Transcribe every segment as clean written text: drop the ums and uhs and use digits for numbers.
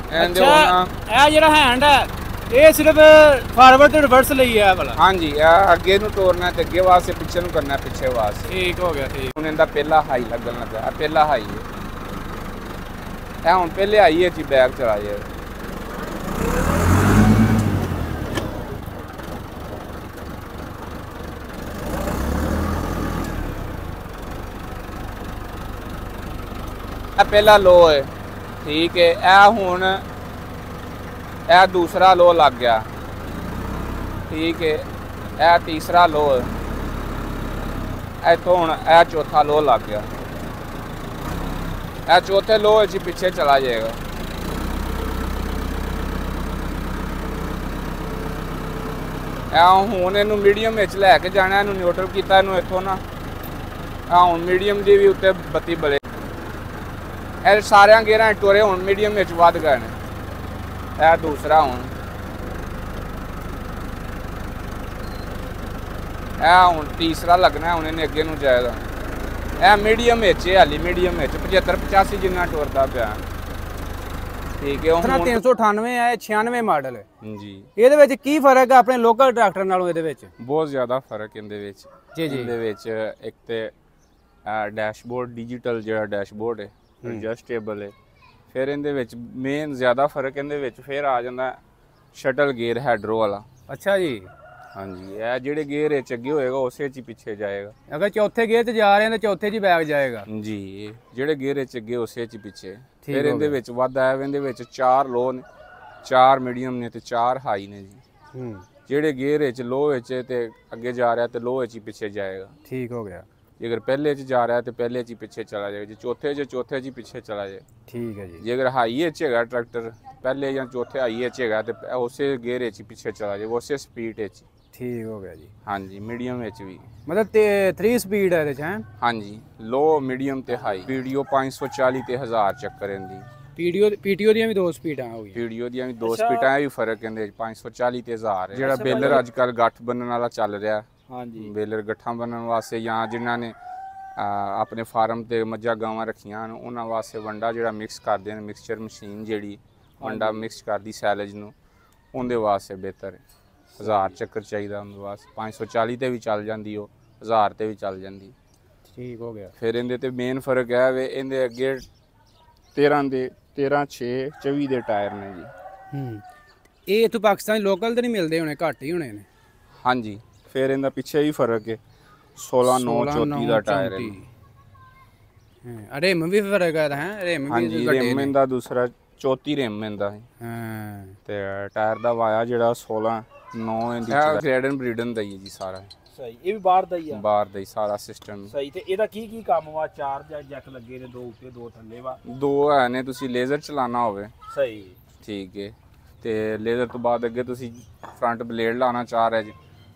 अच्छा ਇਹ ਜਿਹੜਾ ਹੈਂਡ ਹੈ ਇਹ ਸਿਰਫ ਫਾਰਵਰਡ ਤੇ ਰਿਵਰਸ ਲਈ ਹੈ ਵਾਲਾ। ਹਾਂਜੀ ਇਹ ਅੱਗੇ ਨੂੰ ਤੋਰਨਾ ਤੇ ਅੱਗੇ ਵਾਸਤੇ, ਪਿੱਛੇ ਨੂੰ ਕਰਨਾ ਪਿੱਛੇ ਵਾਸਤੇ। ਠੀਕ ਹੋ ਗਿਆ, ਠੀਕ। ਹੁਣ ਇਹਦਾ ਪਹਿਲਾ ਹਾਈ ਲੱਗਣ ਲੱਗਾ, ਇਹ ਪਹਿਲਾ ਹਾਈ ਹੈ। ਇਹ ਹੁਣ ਪਹਿਲੇ ਹਾਈ ਹੈ ਜੀ, ਬੈਕ ਚਲਾ ਜਾਏ। ਇਹ ਪਹਿਲਾ लो है, ठीक है। ਇਹ ਹੁਣ ਇਹ दूसरा लो लग गया, ठीक है। ਇਹ तीसरा लो है, इतों ਹੁਣ ਇਹ चौथा लो लग गया। ਇਹ चौथे लो जी पीछे चला जाएगा। ਹੁਣ ਇਹਨੂੰ ਮੀਡੀਅਮ ਵਿੱਚ ਲੈ ਕੇ ਜਾਣਾ, ਇਹਨੂੰ ਨਿਊਟਰਲ ਕੀਤਾ ਇਹਨੂੰ ਇੱਥੋਂ ਨਾ। ਹੁਣ ਮੀਡੀਅਮ ਦੀ ਵੀ ਉੱਤੇ ਬੱਤੀ ਬਲੇ। ਇਹ ਸਾਰਿਆਂ ਗੇਅਰਾਂ ਟੋਰੇ ਹੁਣ ਮੀਡੀਅਮ ਵਿੱਚ ਵੱਧ ਗਏ ਨੇ। ਇਹ ਦੂਸਰਾ ਹੁਣ ਇਹ ਹੁਣ ਤੀਸਰਾ ਲੱਗਣਾ, ਹੁਣ ਇਹਨੇ ਅੱਗੇ ਨੂੰ ਜਾਏਗਾ। ਇਹ ਮੀਡੀਅਮ ਵਿੱਚ ਹੈ, ਹਾਲੀ ਮੀਡੀਅਮ ਵਿੱਚ 75-85 ਜਿੰਨਾ ਟੁਰਦਾ ਪਿਆ, ਠੀਕ ਹੈ। ਹੁਣ 398 ਹੈ, 96 ਮਾਡਲ ਹੈ ਜੀ। ਇਹਦੇ ਵਿੱਚ ਕੀ ਫਰਕ ਹੈ ਆਪਣੇ ਲੋਕਲ ਟਰੈਕਟਰ ਨਾਲੋਂ? ਇਹਦੇ ਵਿੱਚ ਬਹੁਤ ਜ਼ਿਆਦਾ ਫਰਕ ਇਹਦੇ ਵਿੱਚ। ਜੀ ਜੀ। ਇਹਦੇ ਵਿੱਚ ਇੱਕ ਤੇ ਡੈਸ਼ਬੋਰਡ ਡਿਜੀਟਲ ਜਿਹੜਾ ਡੈਸ਼ਬੋਰਡ ਹੈ ਐਡਜਸਟੇਬਲ ਹੈ। ਫਿਰ ਇਹਦੇ ਵਿੱਚ ਮੇਨ ਜ਼ਿਆਦਾ ਫਰਕ ਇਹਦੇ ਵਿੱਚ ਫਿਰ ਆ ਜਾਂਦਾ ਸ਼ਟਲ ਗੇਅਰ ਹੈਡਰੋ ਵਾਲਾ। ਅੱਛਾ ਜੀ। ਹਾਂਜੀ ਇਹ ਜਿਹੜੇ ਗੇਅਰ ਵਿੱਚ ਅੱਗੇ ਹੋਏਗਾ ਉਸੇ 'ਚ ਹੀ ਪਿੱਛੇ ਜਾਏਗਾ। ਅਗਰ ਚੌਥੇ ਗੇਅਰ 'ਚ ਜਾ ਰਹੇ ਹਾਂ ਤਾਂ ਚੌਥੇ 'ਚ ਹੀ ਬੈਕ ਜਾਏਗਾ। ਜੀ ਜਿਹੜੇ ਗੇਅਰ ਵਿੱਚ ਅੱਗੇ ਉਸੇ 'ਚ ਹੀ ਪਿੱਛੇ। ਫਿਰ ਇਹਦੇ ਵਿੱਚ ਵੱਧ ਆਇਆ, ਇਹਦੇ ਵਿੱਚ 4 ਲੋ ਨੇ, 4 ਮੀਡੀਅਮ ਨੇ ਤੇ 4 ਹਾਈ ਨੇ ਜੀ। ਜਿਹੜੇ ਗੇਅਰ ਵਿੱਚ ਲੋ ਵਿੱਚ ਤੇ ਅੱਗੇ ਜਾ ਰਿਹਾ ਤੇ ਲੋ ਵਿੱਚ ਹੀ ਪਿੱਛੇ ਜਾਏਗਾ। ਠੀਕ ਹੋ ਗਿਆ। ਜੇ ਅਗਰ ਪਹਿਲੇ 'ਚ ਜਾ ਰਿਹਾ ਤੇ ਪਹਿਲੇ 'ਚ ਹੀ ਪਿੱਛੇ ਚਲਾ ਜਾਏਗਾ, ਜੇ ਚੌਥੇ 'ਚ ਹੀ ਪਿੱਛੇ ਚਲਾ ਜਾਏ। ਠੀਕ ਹੈ ਜੀ। ਜੇ ਅਗਰ ਹਾਈ ਵਿੱਚ ਹੈਗਾ ਟਰੈਕਟਰ ਪਹਿਲੇ ਜਾਂ ਚੌਥੇ ਹਾਈ ਵਿੱਚ ਹੈਗਾ ਤੇ ਉਸੇ ਗੇਅਰ ਵਿੱਚ ਹੀ ਪਿੱਛੇ ਚਲਾ ਜਾਏਗਾ, ਉਸੇ ਸਪੀਡ ਵਿੱਚ। ਠੀਕ ਹੋ ਗਿਆ ਜੀ। ਹਾਂਜੀ ਮੀਡੀਅਮ ਵਿੱਚ ਵੀ ਮਤਲਬ 3 ਸਪੀਡ ਹੈ ਇਹਦੇ 'ਚ ਹੈ? ਹਾਂਜੀ ਲੋ ਮੀਡੀਅਮ ਤੇ ਹਾਈ। ਵੀਡੀਓ 540 ਤੇ 1000 ਚੱਕਰ ਇਹਦੀ। ਪੀਟੀਓ ਦੀਆਂ ਵੀ 2 ਸਪੀਡਾਂ ਹੋ ਗਈਆਂ। ਵੀਡੀਓ ਦੀਆਂ ਵੀ 2 ਸਪੀਡਾਂ, ਇਹ ਵੀ ਫਰਕ ਇਹਦੇ ਵਿੱਚ 540 ਤੇ 1000 ਹੈ। ਜਿਹੜਾ ਬੇਲਰ ਅੱਜ ਕੱਲ ਗੱਠ ਬੰਨਣ ਵਾਲਾ ਚੱਲ ਰਿਹਾ, ਹਾਂਜੀ ਬੇਲਰ ਗੱਠਾਂ ਬੰਨਣ ਵਾਸਤੇ ਜਾਂ ਜਿਨ੍ਹਾਂ ਨੇ ਆਪਣੇ ਫਾਰਮ ਤੇ ਮੱਝਾਂ ਗਾਵਾਂ ਰੱਖੀਆਂ ਹਨ ਉਹਨਾਂ ਵਾਸਤੇ ਵੰਡਾ ਜਿਹੜਾ ਮਿਕਸ ਕਰਦੇ ਨੇ, ਮਿਕਸਚਰ ਮਸ਼ੀਨ ਜਿਹੜੀ ਵੰਡਾ ਮਿਕਸ ਕਰਦੀ ਸੈਲਜ ਨੂੰ, ਉਹਦੇ ਵਾਸਤੇ ਬਿਹਤਰ ਹੈ। 1000 ਚੱਕਰ ਚਾਹੀਦਾ ਉਹਦੇ ਵਾਸਤੇ। 540 ਤੇ ਵੀ ਚੱਲ ਜਾਂਦੀ, ਉਹ 1000 ਤੇ ਵੀ ਚੱਲ ਜਾਂਦੀ। ਠੀਕ ਹੋ ਗਿਆ। ਫਿਰ ਇਹਦੇ ਤੇ ਮੇਨ ਫਰਕ ਹੈ ਵੇ ਇਹਦੇ ਅੱਗੇ 13/6/24 ਦੇ ਟਾਇਰ ਨੇ ਜੀ। ਇਹ ਇੱਥੋਂ ਪਾਕਿਸਤਾਨੀ ਲੋਕਲ ਤੇ ਨਹੀਂ ਮਿਲਦੇ ਹੋਣੇ, ਘੱਟ ਹੀ ਹੋਣੇ ਨੇ। ਹਾਂਜੀ ਫਿਰ ਇਹਦਾ ਪਿੱਛੇ ਵੀ ਫਰਕ ਹੈ, 16/9/34 ਦਾ ਟਾਇਰ ਹੈ। ਰਿਮ ਵੀ ਫਰਕ ਹੈ ਰਿਮ ਹਾਂਜੀ ਰਿਮ ਇਹਦਾ ਦੂਸਰਾ 34 ਰਿਮ ਇਹਦਾ ਹਾਂ ਤੇ ਟਾਇਰ ਦਾ ਵਾਇਆ ਜਿਹੜਾ 16/9 ਇਹਦੀ ਗ੍ਰੇਡਨ ਬਰੀਡਨ ਦਾ ਹੀ ਹੈ ਜੀ ਸਾਰਾ। ਸਹੀ। ਇਹ ਵੀ ਬਾਹਰ ਦਾ ਹੀ ਆ? ਬਾਹਰ ਦਾ ਹੀ ਸਾਰਾ ਸਿਸਟਮ। ਸਹੀ। ਤੇ ਇਹਦਾ ਕੀ ਕੀ ਕੰਮ ਵਾ? 4 ਜੈਕ ਲੱਗੇ ਨੇ, 2 ਉੱਤੇ 2 ਥੱਲੇ ਵਾ? 2 ਹੈ ਨੇ, ਤੁਸੀਂ ਲੇਜ਼ਰ ਚਲਾਉਣਾ ਹੋਵੇ। ਸਹੀ। ਠੀਕ ਹੈ। ਤੇ ਲੇਜ਼ਰ ਤੋਂ ਬਾਅਦ ਅੱਗੇ ਤੁਸੀਂ ਫਰੰਟ ਬਲੇਡ ਲਾਉਣਾ ਚਾਹ ਰਹੇ ਜੀ,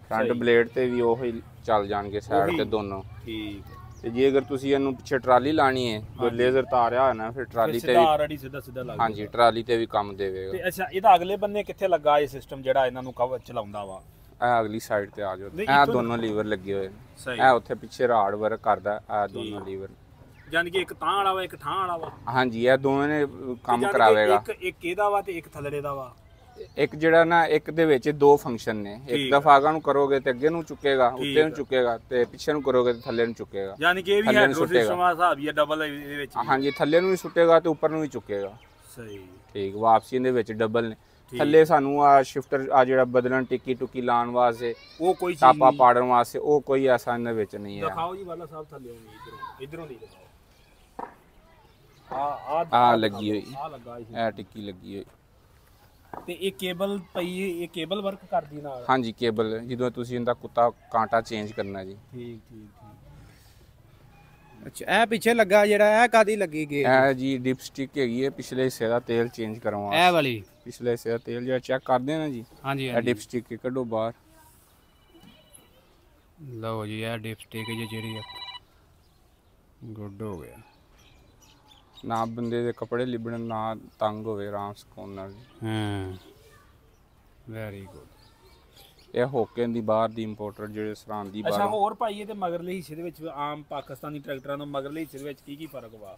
ਫਰੰਟ ਬਲੇਡ ਤੇ ਵੀ ਉਹੀ ਚੱਲ ਜਾਣਗੇ ਸਾਈਡ ਤੇ ਦੋਨੋਂ। ਠੀਕ ਹੈ। ਤੇ ਜੇ ਅਗਰ ਤੁਸੀਂ ਇਹਨੂੰ ਪਿੱਛੇ ਟਰਾਲੀ ਲਾਣੀ ਹੈ, ਕੋਈ ਲੇਜ਼ਰ ਤਾਰਿਆ ਹੋਇਆ ਨਾ, ਫਿਰ ਟਰਾਲੀ ਤੇ ਵੀ ਸਿੱਧਾ ਲੱਗ। ਹਾਂਜੀ ਟਰਾਲੀ ਤੇ ਵੀ ਕੰਮ ਦੇਵੇਗਾ। ਤੇ ਅੱਛਾ ਇਹਦਾ ਅਗਲੇ ਬੰਨੇ ਕਿੱਥੇ ਲੱਗਾ ਇਹ ਸਿਸਟਮ ਜਿਹੜਾ ਇਹਨਾਂ ਨੂੰ ਕਵਰ ਚਲਾਉਂਦਾ ਵਾ? ਇਹ ਅਗਲੀ ਸਾਈਡ ਤੇ ਆ ਜਾਓ, ਇਹ ਦੋਨੋਂ ਲੀਵਰ ਲੱਗੇ ਹੋਏ ਨੇ। ਇਹ ਉੱਥੇ ਪਿੱਛੇ ਰਾਡ ਵਰਕ ਕਰਦਾ, ਇਹ ਦੋਨੋਂ ਲੀਵਰ। ਯਾਨੀ ਕਿ ਇੱਕ ਤਾਂ ਵਾਲਾ ਵਾ, ਇੱਕ ਥਾਂ ਵਾਲਾ ਵਾ? ਹਾਂਜੀ ਇਹ ਦੋਵੇਂ ਨੇ ਕੰਮ ਕਰਾਵੇਗਾ। ਇੱਕ ਇਹਦਾ ਵਾ ਤੇ ਇੱਕ ਥੱਲੜੇ ਦਾ ਵਾ? ਇੱਕ ਜਿਹੜਾ ਨਾ ਇੱਕ ਦੇ ਵਿੱਚ 2 ਫੰਕਸ਼ਨ ਨੇ। ਇੱਕ ਦਫਾ ਅਗਾ ਨੂੰ ਕਰੋਗੇ ਤੇ ਅੱਗੇ ਨੂੰ ਚੁੱਕੇਗਾ, ਉੱਤੇ ਨੂੰ ਚੁੱਕੇਗਾ, ਤੇ ਪਿੱਛੇ ਨੂੰ ਕਰੋਗੇ ਤੇ ਥੱਲੇ ਨੂੰ ਚੁੱਕੇਗਾ। ਯਾਨੀ ਕਿ ਇਹ ਵੀ ਹੈਡਰੋ ਸਿਸਟਮ ਆ ਹਿਸਾਬ ਹੀ ਆ, ਡਬਲ ਇਹਦੇ ਵਿੱਚ। ਹਾਂਜੀ ਥੱਲੇ ਨੂੰ ਵੀ ਸੁੱਟੇਗਾ ਤੇ ਉੱਪਰ ਨੂੰ ਵੀ ਚੁੱਕੇਗਾ। ਸਹੀ। ਠੀਕ। ਵਾਪਸੀ ਦੇ ਵਿੱਚ ਡਬਲ ਨੇ। ਥੱਲੇ ਸਾਨੂੰ ਆ ਸ਼ਿਫਟਰ ਆ ਜਿਹੜਾ ਬਦਲਣ ਟਿੱਕੀ ਟੁੱਕੀ ਲਾਉਣ ਵਾਸਤੇ, ਉਹ ਕੋਈ ਚੀਜ਼ ਟਾਪਾ ਪਾੜਨ ਵਾਸਤੇ, ਉਹ ਕੋਈ ਐਸਾ ਇਹਦੇ ਵਿੱਚ ਨਹੀਂ ਹੈ। ਦਿਖਾਓ ਜੀ ਵਾਲਾ ਸਾਹਿਬ ਥੱਲੇ ਇਧਰੋਂ ਨਹੀਂ ਦਿਖਾਓ। ਆ ਲੱਗੀ ਹੋਈ, ਆ ਲੱਗਾ ਇਹ ਟਿੱਕੀ ਲੱਗੀ ਹੋਈ। ਤੇ ਇਹ ਕੇਬਲ ਪਈ, ਇਹ ਕੇਬਲ ਵਰਕ ਕਰਦੀ ਨਾਲ? ਹਾਂਜੀ ਕੇਬਲ, ਜਦੋਂ ਤੁਸੀਂ ਇਹਦਾ ਕੁੱਤਾ ਕਾਂਟਾ ਚੇਂਜ ਕਰਨਾ ਜੀ। ਠੀਕ ਠੀਕ ਠੀਕ। ਅੱਛਾ ਇਹ ਪਿੱਛੇ ਲੱਗਾ ਜਿਹੜਾ, ਇਹ ਕਾਦੀ ਲੱਗੀ ਗਈ? ਇਹ ਜੀ ਡਿਪਸਟਿਕ ਹੈਗੀ ਹੈ, ਪਿਛਲੇ ਹਿੱਸੇ ਦਾ ਤੇਲ ਚੇਂਜ ਕਰਵਾਉਣਾ। ਇਹ ਵਾਲੀ ਪਿਛਲੇ ਹਿੱਸੇ ਦਾ ਤੇਲ ਜਿਹੜਾ ਚੈੱਕ ਕਰਦੇ ਨਾ ਜੀ। ਹਾਂਜੀ ਇਹ ਡਿਪਸਟਿਕ ਕੱਢੋ ਬਾਹਰ। ਲਓ ਜੀ ਇਹ ਡਿਪਸਟਿਕ ਜਿਹੜੀ ਹੈ ਗੁੱਡ ਹੋ ਗਿਆ। ਨਾ ਬੰਦੇ ਦੇ ਕੱਪੜੇ ਲਿਬੜਨ, ਨਾ ਤੰਗ ਹੋਵੇ, ਆਰਾਮ ਸਕੂਨ ਨਾਲ। ਹਾਂ ਵੈਰੀ ਗੁੱਡ। ਇਹ ਹੋਕੇ ਦੀ ਬਾਹਰ ਦੀ ਇੰਪੋਰਟਰ ਜਿਹੜੇ ਸਰਾਂ ਦੀ ਬਾਹਰ। ਹੋਰ ਭਾਈ ਇਹ ਤੇ ਮਗਰਲੇ ਹਿੱਸੇ ਦੇ ਵਿੱਚ ਆਮ ਪਾਕਿਸਤਾਨੀ ਟਰੈਕਟਰਾਂ ਤੋਂ ਮਗਰਲੇ ਹਿੱਸੇ ਦੇ ਵਿੱਚ ਕੀ ਫਰਕ ਵਾ?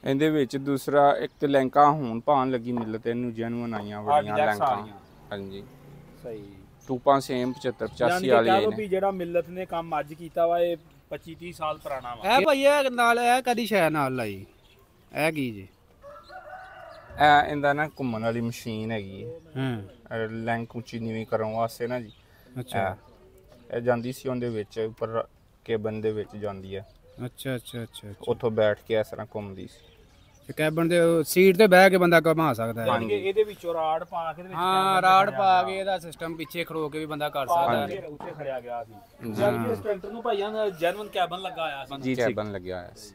ਇਹਦੇ ਵਿੱਚ ਦੂਸਰਾ ਇੱਕ ਤੇ ਲੈਂਕਾਂ ਹੁਣ ਭਾਣ ਲੱਗੀ ਮਿਲਤ ਇਹਨੂੰ ਜੈਨੂਨ ਆਈਆਂ ਵੱਡੀਆਂ ਡਿਲੈਕਸ ਲੈਂਕਾਂ ਆ ਰਹੀਆਂ। ਹਾਂਜੀ ਸਹੀ ਟੂਪਾਂ ਸੇਮ 75 85 ਯਾਨੀ ਕਿ ਵਾਲੇ ਕਹਿ ਲਓ ਨੇ ਵੀ ਜਿਹੜਾ ਮਿਲਤ ਨੇ ਕੰਮ ਅੱਜ ਕੀਤਾ ਵਾ ਇਹ 25 30 ਸਾਲ ਪੁਰਾਣਾ ਵਾ ਇਹ ਭਾਈ ਇਹ ਨਾਲ ਇਹ ਕਦੀ ਸ਼ੈ ਨਾਲ ਲਾਈ ਇਹ ਕੀ ਜੀ ਇਹ ਇਹਦਾ ਨਾ ਘੁੰਮਣ ਵਾਲੀ ਮਸ਼ੀਨ ਹੈਗੀ ਹੈ ਹਾਂ ਲੈਂਕ ਉੱਚੀ ਨੀਵੀਂ ਕਰਨ ਵਾਸਤੇ ਨਾ ਜੀ ਅੱਛਾ ਇਹ ਜਾਂਦੀ ਸੀ ਉਹਦੇ ਵਿੱਚ ਉੱਪਰ ਕੇਬਨ ਦੇ ਵਿੱਚ ਜਾਂਦੀ ਹੈ ਅੱਛਾ ਅੱਛਾ ਅੱਛਾ ਉੱਥੋਂ ਬੈਠ ਕੇ ਇਸ ਤਰ੍ਹਾਂ ਘੁੰਮਦੀ ਸੀ ਤੇ ਕੈਬਨ ਦੇ ਸੀਟ ਤੇ ਬਹਿ ਕੇ ਬੰਦਾ ਘੁਮਾ ਸਕਦਾ ਹੈ ਯਾਨੀ ਕਿ ਇਹਦੇ ਵਿੱਚੋਂ ਰਾੜ ਪਾ ਕੇ ਇਹਦੇ ਵਿੱਚ ਹਾਂ ਰਾੜ ਪਾ ਕੇ ਇਹਦਾ ਸਿਸਟਮ ਪਿੱਛੇ ਖੜੋ ਕੇ ਵੀ ਬੰਦਾ ਕਰ ਸਕਦਾ ਹੈ ਉੱਤੇ ਖੜਿਆ ਗਿਆ ਸੀ ਯਾਨੀ ਕਿ ਇਸ ਟਰੈਕਟਰ ਨੂੰ ਭਾਈਆਂ ਦਾ ਜੈਨੂਨ ਕੈਬਨ ਲੱਗਾ ਆਇਆ ਸੀ ਜੀ ਕੈਬਨ ਲੱਗਿਆ ਹੋਇਆ ਸੀ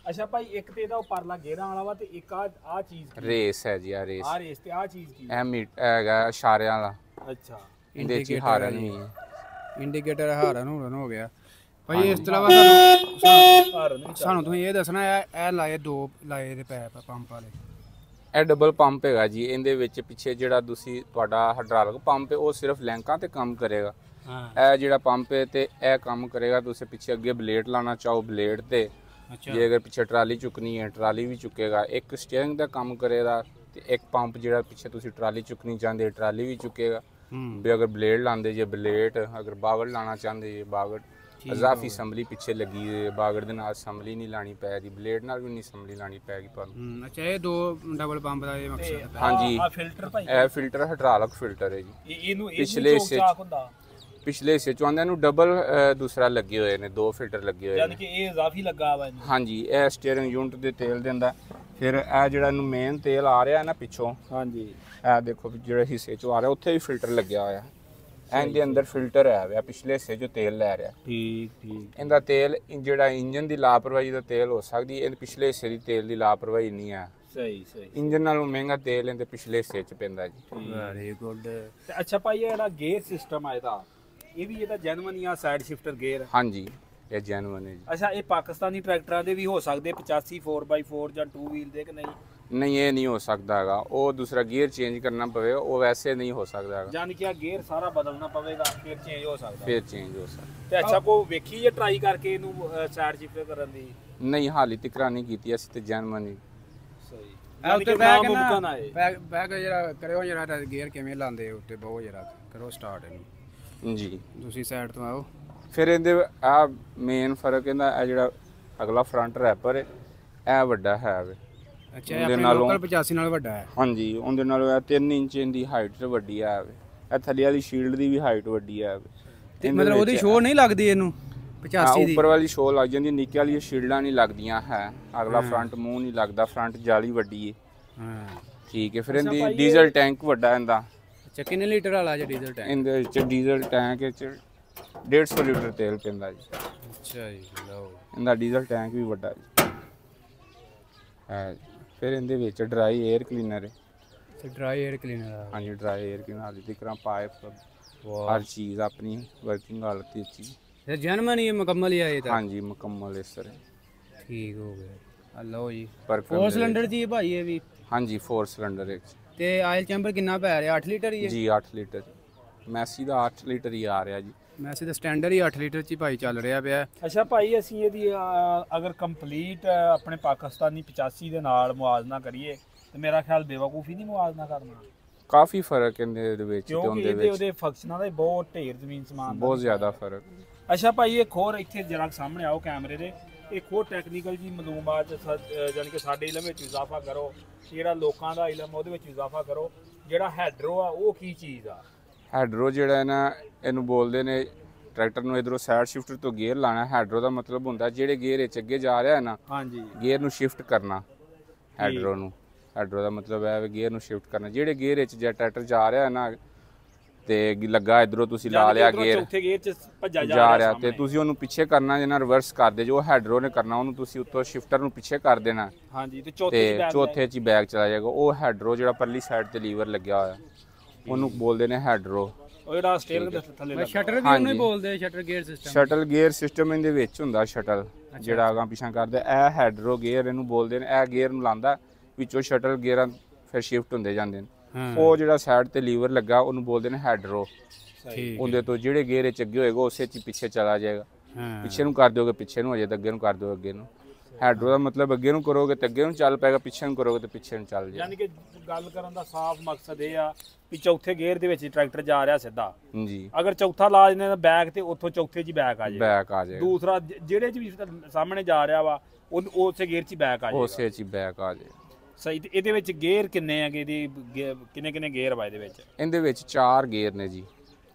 ਅੱਛਾ ਭਾਈ ਇੱਕ ਤੇ ਇਹਦਾ ਪਰਲਾ ਗੇਰਾਂ ਵਾਲਾ ਵਾ ਤੇ ਇੱਕ ਆ ਚੀਜ਼ ਕੀ ਰੇਸ ਹੈ ਜੀ ਆ ਰੇਸ ਆ ਰੇਸ ਤੇ ਆ ਚੀਜ਼ ਕੀ ਇਹ ਮੀਟ ਹੈਗਾ ਇਸ਼ਾਰਿਆਂ ਵਾਲਾ ਅੱਛਾ ਇਹਦੇ ਚ ਹੀ ਹਾਰਨ ਵੀ ਹੈ ਇੰਡੀਕੇਟਰ ਹਾਰਨ ਹੂਰਨ ਹੋ ਗਿਆ ਭਾਈ ਇਸ ਤੋਂ ਇਲਾਵਾ ਹਾਰਨ ਵੀ ਸਾਨੂੰ ਤੁਸੀਂ ਇਹ ਦੱਸਣਾ ਇਹ ਲਾਏ ਦੋ ਲਾਏ ਦੇ ਪੈਪ ਪੰਪ ਵਾਲੇ ਇਹ ਡਬਲ ਪੰਪ ਹੈਗਾ ਜੀ ਇਹਦੇ ਵਿੱਚ ਪਿੱਛੇ ਜਿਹੜਾ ਤੁਸੀਂ ਤੁਹਾਡਾ ਹਾਈਡ੍ਰੋਲਿਕ ਪੰਪ ਹੈ ਉਹ ਸਿਰਫ ਲੈਂਕਾਂ ਤੇ ਕੰਮ ਕਰੇਗਾ ਹਾਂ ਇਹ ਜਿਹੜਾ ਪੰਪ ਹੈ ਤੇ ਇਹ ਕੰਮ ਕਰੇਗਾ ਤੁਸੀਂ ਪਿੱਛੇ ਅੱਗੇ ਬਲੇਡ ਲਾਣਾ ਚਾਹੋ ਬਲੇਡ ਤੇ ਅੱਛਾ ਜੇ ਅਗਰ ਪਿੱਛੇ ਟਰਾਲੀ ਚੁੱਕਣੀ ਹੈ ਟਰਾਲੀ ਵੀ ਚੁੱਕੇਗਾ ਇੱਕ ਸਟੀਅਰਿੰਗ ਦਾ ਕੰਮ ਕਰੇਗਾ ਤੇ ਇੱਕ ਪੰਪ ਜਿਹੜਾ ਪਿੱਛੇ ਤੁਸੀਂ ਟਰਾਲੀ ਚੁੱਕਣੀ ਚਾਹੁੰਦੇ ਟਰਾਲੀ ਵੀ ਚੁੱਕੇਗਾ ਵੀ ਅਗਰ ਬਲੇਡ ਲਾਉਂਦੇ ਜੇ ਬਲੇਡ ਅਗਰ ਬਾਗੜ ਲਾਣਾ ਚਾਹੁੰਦੇ ਜੇ ਬਾਗੜ ਇਜ਼ਾਫੀ ਅਸੈਂਬਲੀ ਪਿੱਛੇ ਲੱਗੀ ਹੈ ਬਾਗੜ ਦੇ ਨਾਲ ਅਸੈਂਬਲੀ ਨਹੀਂ ਲਾਣੀ ਪੈਗੀ ਬਲੇਡ ਨਾਲ ਵੀ ਨਹੀਂ ਅਸੈਂਬਲੀ ਲਾਣੀ ਪੈਗੀ ਤੁਹਾਨੂੰ ਅੱਛਾ ਇਹ ਦੋ ਡਬਲ ਪੰਪ ਦਾ ਇਹ ਮਕਸਦ ਹੈ ਹਾਂਜੀ ਆ ਫਿਲਟਰ ਭਾਈ ਇਹ ਫਿਲਟਰ ਹਾਈਡ੍ਰੋਲਿਕ ਫਿਲਟਰ ਹੈ ਜੀ ਇਹਨੂੰ ਪਿਛਲੇ ਹਿੱਸੇ ਹੁੰਦਾ ਪਿਛਲੇ ਹਿੱਸੇ ਚ ਆਉਂਦੇ ਨੂੰ ਡਬਲ ਦੂਸਰਾ ਲੱਗੇ ਹੋਏ ਨੇ ਦੋ ਫਿਲਟਰ ਲੱਗੇ ਹੋਏ ਯਾਨੀ ਨੇ ਕਿ ਇਹ ਇਜ਼ਾਫੀ ਲੱਗਾ ਵਾ ਇਹਨੂੰ ਹਾਂਜੀ ਇਹ ਸਟੀਅਰਿੰਗ ਯੂਨਿਟ ਦੇ ਤੇਲ ਦਿੰਦਾ ਫਿਰ ਇਹ ਜਿਹੜਾ ਇਹਨੂੰ ਮੇਨ ਤੇਲ ਆ ਰਿਹਾ ਨਾ ਪਿੱਛੋਂ ਹਾਂਜੀ ਇਹ ਦੇਖੋ ਵੀ ਜਿਹੜੇ ਹਿੱਸੇ ਚੋਂ ਆ ਰਿਹਾ ਉੱਥੇ ਵੀ ਫਿਲਟਰ ਲੱਗਿਆ ਹੋਇਆ ਇਹਦੇ ਅੰਦਰ ਫਿਲਟਰ ਹੈ ਵਾ ਪਿਛਲੇ ਹਿੱਸੇ ਚੋਂ ਤੇਲ ਲੈ ਰਿਹਾ ਠੀਕ ਇਹਦਾ ਤੇਲ ਜਿਹੜਾ ਇੰਜਨ ਦੀ ਲਾਪਰਵਾਹੀ ਦਾ ਤੇਲ ਹੋ ਸਕਦੀ ਇਹ ਪਿਛਲੇ ਹਿੱਸੇ ਦੀ ਤੇਲ ਦੀ ਲਾਪਰਵਾਹੀ ਨਹੀਂ ਹੈ ਸਹੀ ਸਹੀ ਇੰਜਨ ਨਾਲੋਂ ਮਹਿੰਗਾ ਤੇਲ ਇਹਦੇ ਪਿਛਲੇ ਹਿੱਸੇ 'ਚ ਪੈਂਦਾ ਜੀ ਵੈਰੀ ਗੁੱਡ ਤੇ ਅੱਛਾ ਭਾਈ ਇਹ ਜਿਹੜਾ ਗੇਅਰ ਸਿਸਟਮ ਆ ਇਹ ਵੀ ਇਹਦਾ ਜੈਨੂਨ ਹੀ ਆ ਸਾਈਡ ਸ਼ਿਫਟਰ ਗੇਅਰ ਹਾਂਜੀ ਇਹ ਜੈਨੂਅਨ ਹੈ ਜੀ ਅੱਛਾ ਇਹ ਪਾਕਿਸਤਾਨੀ ਟਰੈਕਟਰਾਂ ਦੇ ਵੀ ਹੋ ਸਕਦੇ 85 4x4 ਜਾਂ 2 ਵੀਲ ਦੇ ਕਿ ਨਹੀਂ ਨਹੀਂ ਇਹ ਨਹੀਂ ਹੋ ਸਕਦਾ ਹੈਗਾ ਉਹ ਦੂਸਰਾ ਗੀਅਰ ਚੇਂਜ ਕਰਨਾ ਪਵੇਗਾ ਉਹ ਵੈਸੇ ਨਹੀਂ ਹੋ ਸਕਦਾ ਹੈਗਾ ਯਾਨੀ ਕਿ ਆ ਗੇਅਰ ਸਾਰਾ ਬਦਲਣਾ ਪਵੇਗਾ ਫਿਰ ਚੇਂਜ ਹੋ ਸਕਦਾ ਫਿਰ ਚੇਂਜ ਹੋ ਸਕਦਾ ਤੇ ਅੱਛਾ ਕੋ ਵੇਖੀ ਜੇ ਟਰਾਈ ਕਰਕੇ ਇਹਨੂੰ ਸਾਈਡ ਸ਼ਿਫਟ ਕਰਨ ਦੀ ਨਹੀਂ ਹਾਲੀ ਤੱਕ ਨਹੀਂ ਕੀਤੀ ਅਸੀਂ ਤੇ ਜੈਨੂਅਨ ਹੀ ਸਹੀ ਇਹ ਉੱਤੇ ਬਹਿ ਕੇ ਮੁਮਕਨ ਨਾ ਆਏ ਬਹਿ ਕੇ ਜਰਾ ਕਰਿਓ ਜਰਾ ਗੇਅਰ ਕਿਵੇਂ ਲਾਉਂਦੇ ਉੱਤੇ ਬਹੁਤ ਜਰਾ ਕਰੋ ਸਟਾਰਟ ਇਹਨੂੰ ਜੀ ਤੁਸੀਂ ਸਾਈਡ ਤੋਂ ਆਓ ਫਿਰ ਇਹਦੇ ਆ ਮੇਨ ਫਰਕ ਇਹਦਾ ਇਹ ਜਿਹੜਾ ਅਗਲਾ ਫਰੰਟ ਰੈਪਰ ਹੈ ਇਹ ਵੱਡਾ ਹੈ ਵੇ ਅੱਛਾ ਇਹ ਆਪਣੇ ਲੋਕਲ 85 ਨਾਲ ਵੱਡਾ ਹੈ ਹਾਂਜੀ ਉਹਦੇ ਨਾਲੋਂ ਇਹ 3 ਇੰਚ ਦੀ ਹਾਈਟ ਵੱਡੀ ਆ ਵੇ ਇਹ ਥੱਲੇ ਵਾਲੀ ਸ਼ੀਲਡ ਦੀ ਵੀ ਹਾਈਟ ਵੱਡੀ ਆ ਵੇ ਤੇ ਮਤਲਬ ਉਹਦੀ ਸ਼ੋਅ ਨਹੀਂ ਲੱਗਦੀ ਇਹਨੂੰ 85 ਦੀ ਉੱਪਰ ਵਾਲੀ ਸ਼ੋਅ ਲੱਗ ਜਾਂਦੀ ਨੀਚੇ ਵਾਲੀ ਸ਼ੀਲਡਾਂ ਨਹੀਂ ਲੱਗਦੀਆਂ ਹੈ ਅਗਲਾ ਫਰੰਟ ਮੂੰਹ ਨਹੀਂ ਲੱਗਦਾ ਫਰੰਟ ਜਾਲੀ ਵੱਡੀ ਹੈ ਹਾਂ ਠੀਕ ਹੈ ਫਿਰ ਇਹਦੀ ਡੀਜ਼ਲ ਟੈਂਕ ਵੱਡਾ ਇਹਦਾ ਅੱਛਾ ਕਿੰਨੇ ਲੀਟਰ ਵਾਲਾ ਜੇ ਡੀਜ਼ਲ ਟੈਂਕ ਇਹਦੇ ਵਿੱਚ ਡੀਜ਼ਲ ਟੈਂਕ ਵਿੱਚ 150 ਲੀਟਰ ਤੇਲ ਪੈਂਦਾ ਜੀ ਅੱਛਾ ਜੀ ਲਓ ਇਹਦਾ ਡੀਜ਼ਲ ਟੈਂਕ ਵੀ ਵੱਡਾ ਜੀ ਹੈ ਫਿਰ ਇਹਦੇ ਵਿੱਚ ਡਰਾਈ 에ਅਰ ਕਲੀਨਰ ਹੈ ਤੇ ਡਰਾਈ 에ਅਰ ਕਲੀਨਰ ਹਾਂਜੀ ਡਰਾਈ 에ਅਰ ਕਲੀਨਰ ਦੀ ਤਰ੍ਹਾਂ ਪਾਈਪ ਹਰ ਚੀਜ਼ ਆਪਣੀ ਵਰਕਿੰਗ ਹਾਲਤ ਵਿੱਚ ਹੀ ਇਹ ਜਨਮਨ ਹੀ ਮੁਕੰਮਲ ਹੀ ਆਏ ਤਾਂ ਹਾਂਜੀ ਮੁਕੰਮਲ ਇਸ ਤਰ੍ਹਾਂ ਠੀਕ ਹੋ ਗਿਆ ਆ ਲਓ ਜੀ ਪਰ 4 ਸਿਲੰਡਰ ਜੀ ਭਾਈ ਇਹ ਵੀ ਹਾਂਜੀ 4 ਸਿਲੰਡਰ ਵਿੱਚ ਤੇ ਆਇਲ ਚੈਂਬਰ ਕਿੰਨਾ ਪੈ ਰਿਹਾ 8 ਲੀਟਰ ਹੀ ਹੈ ਜੀ 8 ਲੀਟਰ ਮੈਸੀ ਦਾ 8 ਲੀਟਰ ਹੀ ਆ ਰਿਹਾ ਜੀ ਵੈਸੇ ਤਾਂ ਸਟੈਂਡਰਡ ਹੀ 8 ਲੀਟਰ ਚ ਹੀ ਭਾਈ ਚੱਲ ਰਿਹਾ ਪਿਆ ਅੱਛਾ ਭਾਈ ਅਸੀਂ ਇਹਦੀ ਅਗਰ ਕੰਪਲੀਟ ਆਪਣੇ ਪਾਕਿਸਤਾਨੀ 85 ਦੇ ਨਾਲ ਮੁਆਜ਼ਨਾ ਕਰੀਏ ਤੇ ਮੇਰਾ ਖਿਆਲ ਬੇਵਕੂਫੀ ਨਹੀਂ ਮੁਆਜ਼ਨਾ ਕਰਨਾ ਕਾਫੀ ਫਰਕ ਇਹਦੇ ਵਿੱਚ ਤੇ ਕਿਉਂਕਿ ਉਹਦੇ ਇਹਦੇ ਵਿੱਚ ਉਹਦੇ ਫੰਕਸ਼ਨਾਂ ਦਾ ਬਹੁਤ ਢੇਰ ਜ਼ਮੀਨ ਸਮਾਨ ਦਾ ਬਹੁਤ ਜ਼ਿਆਦਾ ਫਰਕ ਅੱਛਾ ਭਾਈ ਇੱਕ ਹੋਰ ਇੱਥੇ ਜਰਾ ਸਾਹਮਣੇ ਆਓ ਕੈਮਰੇ ਦੇ ਇੱਕ ਹੋਰ ਟੈਕਨੀਕਲ ਜੀ ਮਾਲੂਮਾਤ ਜਾਨੀ ਕਿ ਸਾਡੇ ਇਲਮ ਵਿੱਚ ਇਜ਼ਾਫਾ ਕਰੋ ਜਿਹੜਾ ਲੋਕਾਂ ਦਾ ਇਲਮ ਉਹਦੇ ਵਿੱਚ ਇਜ਼ਾਫਾ ਕਰੋ ਜਿਹੜਾ ਹੈਡਰੋ ਆ ਉਹ ਕੀ ਚੀਜ਼ ਆ ਹੈਡਰੋ ਜਿਹੜਾ ਹੈ ਨਾ ਇਹਨੂੰ ਬੋਲਦੇ ਨੇ ਟਰੈਕਟਰ ਨੂੰ ਇਧਰੋਂ ਸਾਈਡ ਸ਼ਿਫਟਰ ਤੋਂ ਗੇਅਰ ਲਾਣਾ ਹੈਡਰੋ ਦਾ ਮਤਲਬ ਹੁੰਦਾ ਜਿਹੜੇ ਗੇਅਰ ਵਿੱਚ ਅੱਗੇ ਜਾ ਰਿਹਾ ਹੈ ਨਾ ਹਾਂਜੀ ਗੇਅਰ ਨੂੰ ਸ਼ਿਫਟ ਕਰਨਾ ਹੈਡਰੋ ਨੂੰ ਹੈਡਰੋ ਦਾ ਮਤਲਬ ਹੈ ਵੀ ਗੇਅਰ ਨੂੰ ਸ਼ਿਫਟ ਕਰਨਾ ਜਿਹੜੇ ਗੇਅਰ ਵਿੱਚ ਜੇ ਟਰੈਕਟਰ ਜਾ ਰਿਹਾ ਹੈ ਨਾ ਤੇ ਲੱਗਾ ਇਧਰੋਂ ਤੁਸੀਂ ਲਾ ਲਿਆ ਗੇਅਰ ਚੌਥੇ ਗੇਅਰ ਚ ਭੱਜਾ ਜਾ ਰਿਹਾ ਤੇ ਤੁਸੀਂ ਉਹਨੂੰ ਪਿੱਛੇ ਕਰਨਾ ਜਿਹਨਾਂ ਰਿਵਰਸ ਕਰਦੇ ਜੋ ਹੈਡਰੋ ਨੇ ਕਰਨਾ ਉਹਨੂੰ ਤੁਸੀਂ ਉੱਤੋਂ ਸ਼ਿਫਟਰ ਨੂੰ ਪਿੱਛੇ ਕਰ ਦੇਣਾ ਹਾਂਜੀ ਤੇ ਤੇ ਚੌਥੇ 'ਚ ਹੀ ਬੈਕ ਚਲਾ ਜਾਏਗਾ ਉਹ ਹੈਡਰੋ ਜਿਹੜਾ ਪਰਲੀ ਸਾਈਡ ਤੇ ਲੀਵਰ ਲੱਗਿਆ ਹੋਇਆ ਉਹਨੂੰ ਬੋਲਦੇ ਨੇ ਹੈਡਰੋ ਉਹ ਜਿਹੜਾ ਸਟੀਅਰਿੰਗ ਦੇ ਥੱਲੇ ਲੱਗਾ ਸ਼ਟਰ ਵੀ ਉਹਨੂੰ ਹੀ ਬੋਲਦੇ shutter gear system shuttle gear system ਇਹਦੇ ਵਿੱਚ ਹੁੰਦਾ ਸ਼ਟਲ ਜਿਹੜਾ ਅਗਾਂ ਪਿਛਾਂ ਕਰਦਾ ਇਹ ਹੈਡਰੋ ਗੇਅਰ ਇਹਨੂੰ ਬੋਲਦੇ ਨੇ ਇਹ ਗੇਅਰ ਨੂੰ ਲਾਂਦਾ ਵਿੱਚੋਂ ਸ਼ਟਲ ਗੇਅਰਾਂ ਫਿਰ ਸ਼ਿਫਟ ਹੁੰਦੇ ਜਾਂਦੇ ਨੇ ਉਹ ਜਿਹੜਾ ਸਾਈਡ ਤੇ ਲੀਵਰ ਲੱਗਾ ਉਹਨੂੰ ਬੋਲਦੇ ਨੇ ਹੈਡਰੋ ਉਹਦੇ ਤੋਂ ਜਿਹੜੇ ਗੇਅਰ ਚ ਅੱਗੇ ਹੋਏਗਾ ਉਸੇ ਚ ਪਿੱਛੇ ਚਲਾ ਜਾਏਗਾ ਪਿੱਛੇ ਨੂੰ ਕਰ ਦਿਓਗੇ ਪਿੱਛੇ ਨੂੰ ਹੋ ਜਾਏਗਾ ਅੱਗੇ ਨੂੰ ਕਰ ਦਿਓ ਅੱਗੇ ਨੂੰ ਹੈਡਰੋ ਦਾ ਮਤਲਬ ਅੱਗੇ ਨੂੰ ਕਰੋਗੇ ਤੇ ਅੱਗੇ ਨੂੰ ਚੱਲ ਪਏਗਾ, ਪਿੱਛੇ ਨੂੰ ਕਰੋਗੇ ਤੇ ਪਿੱਛੇ ਨੂੰ ਚੱਲ ਜਾਏਗਾ। ਯਾਨੀ ਕਿ ਗੱਲ ਕਰਨ ਦਾ ਸਾਫ਼ ਮਕਸਦ ਇਹ ਆ ਵੀ ਚੌਥੇ ਗੇਅਰ ਦੇ ਵਿੱਚ ਟਰੈਕਟਰ ਜਾ ਰਿਹਾ ਸਿੱਧਾ, ਜੀ ਅਗਰ ਚੌਥਾ ਲਾ ਦਿੰਦੇ ਤਾਂ ਬੈਕ ਤੇ ਉੱਥੋਂ ਚੌਥੇ 'ਚ ਬੈਕ ਆ ਜਾਏ, ਬੈਕ ਆ ਜਾਏਗਾ, ਦੂਸਰਾ ਜਿਹੜੇ 'ਚ ਵੀ ਸਾਹਮਣੇ ਜਾ ਰਿਹਾ ਵਾ ਉਹ ਉਸੇ ਗੇਅਰ 'ਚ ਬੈਕ ਆ ਜਾਏਗਾ, ਉਸੇ 'ਚ ਬੈਕ ਆ ਜਾਏ। ਸਹੀ। ਤੇ ਇਹਦੇ ਵਿੱਚ ਗੇਅਰ ਕਿੰਨੇ ਆ, ਇਹਦੀ ਕਿੰਨੇ ਗੇਅਰ ਵਾ ਇਹਦੇ ਵਿੱਚ? ਇਹਦੇ ਵਿੱਚ 4 ਗੇਅਰ ਨੇ ਜੀ,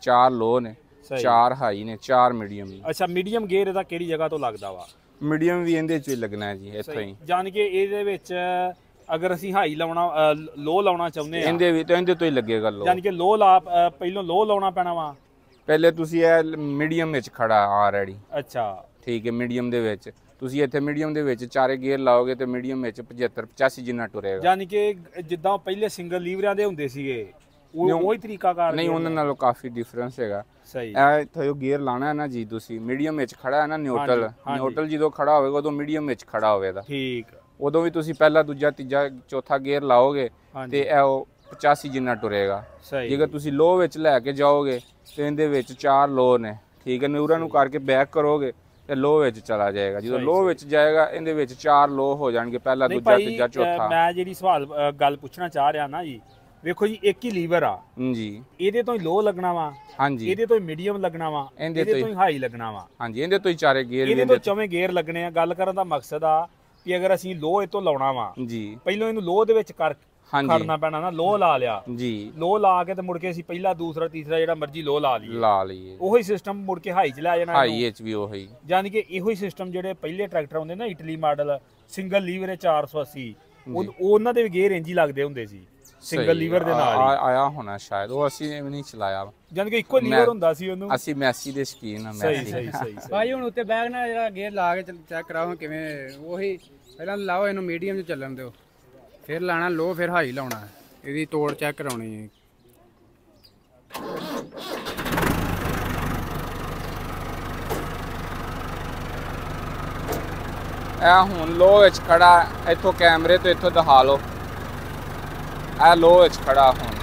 4 ਲੋ ਨੇ, 4 ਹਾਈ ਨੇ, 4 ਮੀਡੀਅਮ ਨੇ। ਅੱਛਾ, ਮੀਡੀਅਮ ਗੇਅਰ ਇਹਦਾ ਕਿਹੜੀ ਜਗ੍ਹਾ ਤੋਂ ਲੱਗਦਾ ਵਾ? ਮੀਡੀਅਮ ਵੀ ਇਹਦੇ 'ਚ ਹੀ ਲੱਗਣਾ ਹੈ ਜੀ, ਇੱਥੋਂ ਹੀ। ਜਾਨ ਕਿ ਇਹਦੇ ਵਿੱਚ ਅਗਰ ਅਸੀਂ ਹਾਈ ਲਾਉਣਾ ਲੋ ਲਾਉਣਾ ਚਾਹੁੰਦੇ ਆ, ਇਹਦੇ ਤੋਂ ਹੀ ਲੱਗੇਗਾ ਲੋ। ਜਾਨ ਕਿ ਲੋ ਲਾ ਪਹਿਲਾਂ ਲੋ ਲਾਉਣਾ ਪੈਣਾ ਵਾ। ਪਹਿਲੇ ਤੁਸੀਂ ਇਹ ਮੀਡੀਅਮ ਵਿੱਚ ਖੜਾ ਆਲਰੇਡੀ। ਅੱਛਾ ਠੀਕ ਹੈ, ਮੀਡੀਅਮ ਦੇ ਵਿੱਚ ਤੁਸੀਂ ਇੱਥੇ ਮੀਡੀਅਮ ਦੇ ਵਿੱਚ 4 ਗੇਅਰ ਲਾਓਗੇ ਤੇ ਮੀਡੀਅਮ ਵਿੱਚ 75 85 ਜਿੰਨਾ ਟੁਰੇਗਾ। ਜਾਨੀ ਕਿ ਜਿੱਦਾਂ ਪਹਿਲੇ ਸਿੰਗਲ ਲੀਵਰਾਂ ਦੇ ਹੁੰਦੇ ਸੀਗੇ ਉਹ ਹੀ ਤਰੀਕਾ ਕਾਰ ਨਹੀਂ, ਉਹਨਾਂ ਨਾਲੋਂ ਕਾਫੀ ਡਿਫਰੈਂਸ ਹੈਗਾ। ਸਹੀ। ਇਹ ਇੱਥੇ ਜੋ ਗੇਅਰ ਲਾਣਾ ਹੈ ਨਾ ਜੀ, ਤੁਸੀਂ ਮੀਡੀਅਮ ਵਿੱਚ ਖੜਾ ਹੈ ਨਾ, ਨਿਊਟਰਲ ਜਦੋਂ ਖੜਾ ਹੋਵੇਗਾ ਉਦੋਂ ਮੀਡੀਅਮ ਵਿੱਚ ਖੜਾ ਹੋਵੇਗਾ। ਠੀਕ। ਉਦੋਂ ਵੀ ਤੁਸੀਂ ਪਹਿਲਾ, ਦੂਜਾ, ਤੀਜਾ, ਚੌਥਾ ਗੇਅਰ ਲਾਓਗੇ ਤੇ ਇਹ 85 ਜਿੰਨਾ ਟੁਰੇਗਾ। ਸਹੀ। ਜੇਕਰ ਤੁਸੀਂ ਲੋ ਵਿੱਚ ਲੈ ਕੇ ਜਾਓਗੇ ਤੇ ਇਹਦੇ ਵਿੱਚ 4 ਲੋ ਨੇ, ਠੀਕ ਹੈ, ਨਿਊਰਾਂ ਨੂੰ ਕਰਕੇ ਬੈਕ ਕਰੋਗੇ ਤੇ ਲੋ ਵਿੱਚ ਚਲਾ ਜਾਏਗਾ। ਜਦੋਂ ਲੋ ਵਿੱਚ ਜਾਏਗਾ ਇਹਦੇ ਵਿੱਚ 4 ਲੋ ਹੋ ਜਾਣਗੇ, ਪਹਿਲਾ, ਦੂਜਾ, ਤੀਜਾ, ਚੌਥਾ। ਮੈਂ ਜਿਹੜੀ ਗੱਲ ਪੁੱਛਣਾ ਚਾਹ ਰਿਹਾ ਨਾ ਜੀ, ਵੇਖੋ ਜੀ ਇੱਕ ਹੀ ਲੀਵਰ ਆ ਜੀ, ਇਹਦੇ ਤੋਂ ਹੀ ਲੋ ਲੱਗਣਾ ਵਾ, ਹਾਂਜੀ, ਇਹਦੇ ਤੋਂ ਹੀ ਮੀਡੀਅਮ ਲੱਗਣਾ ਵਾ, ਇਹਦੇ ਤੋਂ ਹੀ ਹਾਈ ਲੱਗਣਾ ਵਾ, ਹਾਂਜੀ, ਇਹਦੇ ਤੋਂ ਹੀ 4 ਗੇਅਰ, ਇਹਦੇ ਤੋਂ 4 ਗੇਅਰ ਲੱਗਣੇ ਆ। ਗੱਲ ਕਰਨ ਦਾ ਮਕਸਦ ਆ ਕਿ ਅਗਰ ਅਸੀਂ ਲੋ ਇਹ ਤੋਂ ਲਾਉਣਾ ਵਾ ਜੀ, ਪਹਿਲਾਂ ਇਹਨੂੰ ਲੋ ਦੇ ਵਿੱਚ ਖੜਨਾ ਪੈਣਾ ਨਾ, ਲੋ ਲਾ ਲਿਆ ਜੀ, ਲੋ ਲਾ ਕੇ ਤੇ ਮੁੜ ਕੇ ਅਸੀਂ ਪਹਿਲਾ, ਦੂਸਰਾ, ਤੀਸਰਾ ਜਿਹੜਾ ਮਰਜ਼ੀ ਲੋ ਲਾ ਲਈਏ, ਉਹੀ ਸਿਸਟਮ ਮੁੜ ਕੇ ਹਾਈ ਚ ਲੈ ਜਾਣਾ, ਹਾਈ ਵਿੱਚ ਵੀ ਉਹੀ। ਯਾਨੀ ਕਿ ਇਹੋ ਹੀ ਸਿਸਟਮ ਜਿਹੜੇ ਪਹਿਲੇ ਟਰੈਕਟਰ ਹੁੰਦੇ ਨਾ, ਇਟਲੀ ਮਾਡਲ ਸਿੰਗਲ ਲੀਵਰ 480, ਉਹਨਾਂ ਦੇ ਵੀ ਗੇਅਰ ਇੰਜ ਹੀ ਲੱਗਦੇ ਹੁੰਦੇ ਸੀ ਸਿੰਗਲ ਲੀਵਰ ਦੇ ਨਾਲ ਆਇਆ ਹੋਣਾ ਸ਼ਾਇਦ, ਉਹ ਅਸੀਂ ਵੀ ਨਹੀਂ ਚਲਾਇਆ। ਯਾਨੀ ਕਿ ਇੱਕੋ ਲੀਵਰ ਹੁੰਦਾ ਸੀ ਉਹਨੂੰ। ਅਸੀਂ ਮੈਸੀ ਦੇ ਸ਼ਕੀਨ ਆ। ਸਹੀ ਭਾਈ ਹੁਣ ਉੱਤੇ ਬੈਗ ਨਾਲ ਜਿਹੜਾ ਗੇਅਰ ਲਾ ਕੇ ਚੈੱਕ ਕਰਾਓ ਕਿਵੇਂ, ਉਹੀ ਪਹਿਲਾਂ ਲਾਓ ਇਹਨੂੰ ਮੀਡੀਅਮ 'ਚ ਚੱਲਣ ਦਿਓ, ਫਿਰ ਲਾਣਾ ਲੋ, ਫਿਰ ਹਾਈ ਲਾਉਣਾ, ਇਹਦੀ ਤੋੜ ਚੈੱਕ ਕਰਾਉਣੀ ਹੈ। ਇਹ ਹੁਣ ਲੋ ਵਿੱਚ ਖੜਾ, ਇੱਥੋਂ ਕੈਮਰੇ ਤੋਂ ਇੱਥੋਂ ਦਿਖਾ ਲਓ, ਇਹ ਲੋ ਵਿੱਚ ਖੜਾ ਹੁਣ।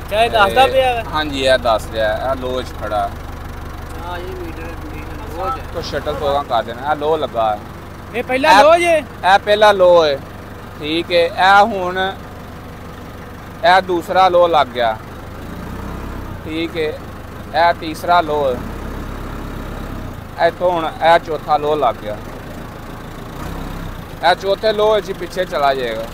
ਚਾਹੇ ਦੱਸਦਾ ਪਿਆ? ਹਾਂਜੀ, ਇਹ ਦੱਸ ਰਿਹਾ, ਇਹ ਲੋ ਵਿੱਚ ਖੜਾ। ਹਾਂ ਇਹ ਮੀਟਰ तो शटल तो कर देना। ए लो लगा है, ये पहला लो जे, ए पहला लो है, ठीक है। ए हुन ए दूसरा लो लग गया, ठीक है। ए तीसरा लो है, इथों हुन ए चौथा लो लग गया। ए चौथे लो जी पीछे चला जाएगा।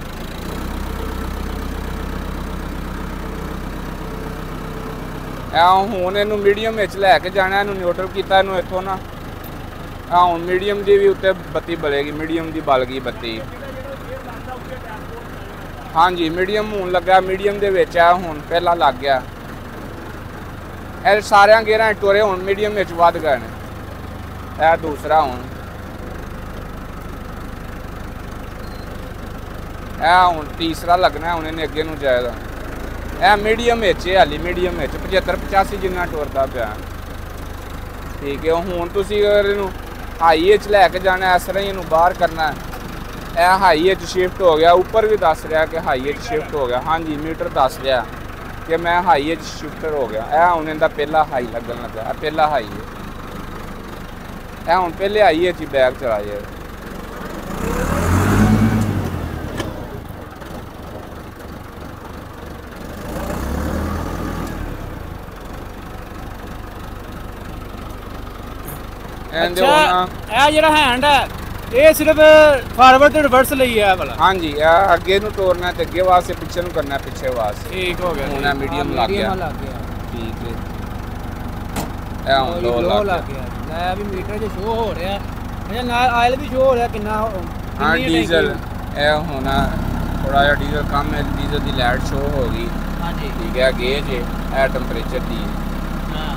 ਹੁਣ ਇਹਨੂੰ ਮੀਡੀਅਮ ਵਿੱਚ ਲੈ ਕੇ ਜਾਣਾ, ਇਹਨੂੰ ਨਿਊਟਰਲ ਕੀਤਾ, ਇਹਨੂੰ ਇੱਥੋਂ ਨਾ ਹੁਣ ਮੀਡੀਅਮ ਦੀ ਵੀ ਉੱਤੇ ਬੱਤੀ ਬਲੇਗੀ, ਮੀਡੀਅਮ ਦੀ ਬਲ ਗਈ ਬੱਤੀ। ਹਾਂਜੀ ਮੀਡੀਅਮ ਹੁਣ ਲੱਗਾ, ਮੀਡੀਅਮ ਦੇ ਵਿੱਚ ਆ ਹੁਣ, ਪਹਿਲਾਂ ਲੱਗ ਗਿਆ। ਇਹ ਸਾਰਿਆਂ ਗੇਅਰਾਂ ਟੋਰੇ ਹੁਣ ਮੀਡੀਅਮ ਵਿੱਚ ਵੱਧ ਗਏ ਨੇ। ਇਹ ਦੂਸਰਾ ਹੁਣ, ਇਹ ਹੁਣ ਤੀਸਰਾ ਲੱਗਣਾ, ਹੁਣ ਇਹਨੇ ਅੱਗੇ ਨੂੰ ਜਾਏਗਾ। ਇਹ ਮੀਡੀਅਮ ਵਿੱਚ ਹੈ, ਹਾਲੀ ਮੀਡੀਅਮ ਵਿੱਚ 75-85 ਜਿੰਨਾ ਟੁਰਦਾ ਪਿਆ, ਠੀਕ ਹੈ। ਹੁਣ ਤੁਸੀਂ ਅਗਰ ਇਹਨੂੰ ਹਾਈ ਵਿੱਚ ਲੈ ਕੇ ਜਾਣਾ, ਇਸ ਤਰ੍ਹਾਂ ਹੀ ਇਹਨੂੰ ਬਾਹਰ ਕਰਨਾ, ਇਹ ਹਾਈ ਵਿੱਚ ਸ਼ਿਫਟ ਹੋ ਗਿਆ। ਉੱਪਰ ਵੀ ਦੱਸ ਰਿਹਾ ਕਿ ਹਾਈ ਵਿੱਚ ਸ਼ਿਫਟ ਹੋ ਗਿਆ, ਹਾਂਜੀ ਮੀਟਰ ਦੱਸ ਰਿਹਾ ਕਿ ਮੈਂ ਹਾਈ ਵਿੱਚ ਸ਼ਿਫਟਰ ਹੋ ਗਿਆ। ਇਹ ਹੁਣ ਇਹਦਾ ਪਹਿਲਾ ਹਾਈ ਲੱਗਣ ਲੱਗਾ, ਇਹ ਪਹਿਲਾ ਹਾਈ ਹੈ। ਇਹ ਹੁਣ ਪਹਿਲੇ ਹਾਈ ਵਿੱਚ ਹੀ ਬੈਕ ਚਲਾ ਜਾਏਗਾ। अच्छा ਇਹ ਜਿਹੜਾ ਹੈਂਡ ਹੈ ਇਹ ਸਿਰਫ ਫਾਰਵਰਡ ਤੇ ਰਿਵਰਸ ਲਈ ਹੈ ਵਾਲਾ। ਹਾਂਜੀ ਇਹ ਅੱਗੇ ਨੂੰ ਤੋਰਨਾ ਤੇ ਅੱਗੇ ਵਾਸਤੇ, ਪਿੱਛੇ ਨੂੰ ਕਰਨਾ ਪਿੱਛੇ ਵਾਸਤੇ। ਠੀਕ ਹੋ ਗਿਆ, ਹੁਣ ਇਹ ਮੀਡੀਅਮ ਲੱਗ ਗਿਆ, ਠੀਕ ਹੈ। ਇਹ ਹੁਣ ਲੋ ਲੱਗ ਗਿਆ। ਲੈ ਵੀ ਮੀਟਰ 'ਚ ਸ਼ੋ ਹੋ ਰਿਹਾ, ਅੱਛਾ ਨਾਲ ਆਇਲ ਵੀ ਸ਼ੋ ਹੋ ਰਿਹਾ ਕਿੰਨਾ। ਹਾਂ ਡੀਜ਼ਲ, ਇਹ ਹੁਣ ਥੋੜਾ ਜਿਹਾ ਡੀਜ਼ਲ ਕਮ ਹੈ, ਡੀਜ਼ਲ ਦੀ ਲਾਈਟ ਸ਼ੋ ਹੋ ਗਈ, ਹਾਂਜੀ ਠੀਕ ਹੈ। ਗੇਜ ਇਹ ਟੈਂਪਰੇਚਰ ਦੀ, ਹਾਂ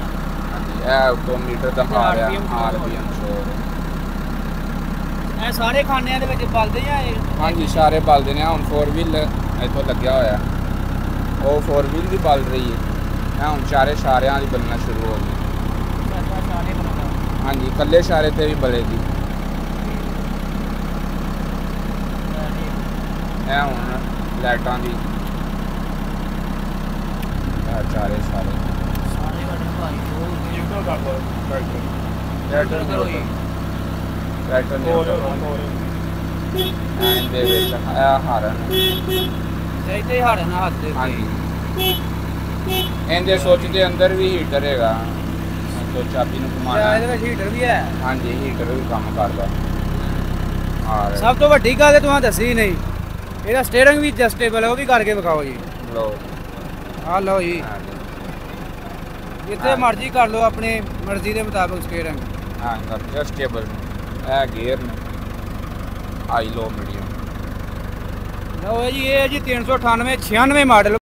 ਇਹ 2 ਮੀਟਰ ਦਿਖਾ ਰਿਹਾ, ਆਰਪੀਐਮ ਸ਼ੋ। ਇਹ ਸਾਰੇ ਖਾਨਿਆਂ ਦੇ ਵਿੱਚ ਬਲਦੇ ਆ ਇਹ? ਹਾਂਜੀ ਸਾਰੇ ਬਲਦੇ ਨੇ। ਹੁਣ 4 ਵੀਲ ਇੱਥੋਂ ਲੱਗਿਆ ਹੋਇਆ, ਉਹ 4 ਵੀਲ ਵੀ ਬਲ ਰਹੀ ਹੈ। ਇਹ ਹੁਣ ਚਾਰੇ ਇਸ਼ਾਰਿਆਂ ਦੀ ਬਲਣਾ ਸ਼ੁਰੂ ਹੋ ਗਈ। ਹਾਂਜੀ ਇਕੱਲੇ ਇਸ਼ਾਰੇ ਤੇ ਵੀ ਬਲੇਗੀ। ਇਹ ਹੁਣ ਲਾਈਟਾਂ ਦੀ ਚਾਰੇ ਇਸ਼ਾਰੇ। ਟਰੈਕਟਰ ਹੋਰ ਨਿਊਟਰਲ ਇਹਦੇ ਵਿੱਚ ਇਹ ਹਾਰਨ ਚਾਹੀਦੇ ਹਾਰਨ ਹੱਥ ਦੇ ਹਾਂਜੀ ਇਹਦੇ ਸੁੱਚ ਦੇ ਅੰਦਰ ਵੀ ਹੀਟਰ ਹੈਗਾ तो ਚਾਬੀ ਨੂੰ ਘੁਮਾਉਣਾ ਇਹਦੇ ਵਿੱਚ ਹੀਟਰ ਵੀ ਹੈ। ਹਾਂਜੀ ਹੀਟਰ ਵੀ ਕੰਮ ਕਰਦਾ ਔਰ ਸਭ ਤੋਂ ਵੱਡੀ ਗੱਲ ਤੁਹਾਨੂੰ ਦੱਸੀ ਨਹੀਂ, ਇਹਦਾ ਸਟੀਅਰਿੰਗ ਵੀ ਐਡਜਸਟੇਬਲ ਹੈ, ਉਹ ਵੀ ਕਰਕੇ ਵਿਖਾਓ ਜੀ। ਲੋ ਆਹ ਲਓ ਜੀ, ਜਿੱਥੇ ਮਰਜ਼ੀ ਕਰ ਲਓ ਆਪਣੀ ਮਰਜ਼ੀ ਦੇ ਮੁਤਾਬਕ ਸਟੀਅਰਿੰਗ। ਹਾਂ ਕਰ ਸਟੇਬਲ ਇਹ ਗੇਅਰ ਨੇ ਹਾਈ ਲੋ ਮੀਡੀਅਮ ਲਓ ਜੀ, ਇਹ ਜੀ 398 96 ਮਾਡਲ।